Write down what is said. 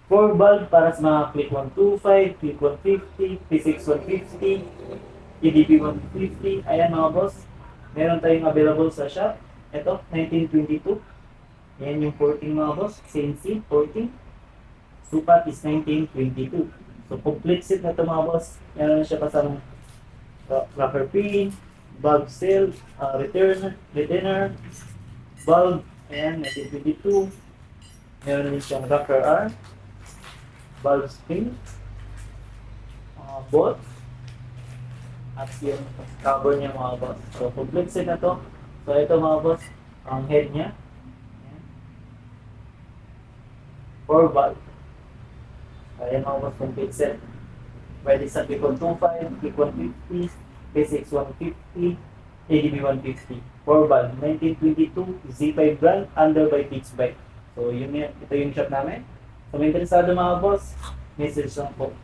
4 valve para sa mga click 125, click 150, P6 150, EDP 150. Ayan mga boss. Meron tayong available sa shop. Ito, 1922. Ayan yung 14 mga boss. CNC 14. Sukat is 1922. So, complete set na ito mga boss. Meron na siya kasama rocker pin, valve seal, retainer, valve, ayan, 1922. Meron din siyang rocker arm, valve spring, bolt, at yung cover niya mga boss. So, complete set na to. So, ito mga boss, ang head niya. Ayan. 4 valve. Ayan mga boss, complete set. Pwede sa Picon 25, Picon 150, P6 150, ADB 150. 4 valve, 1922, Z5 brand, under by Pitch Bike. So, ito yung shop namin. So, may interesado mga boss, message lang po.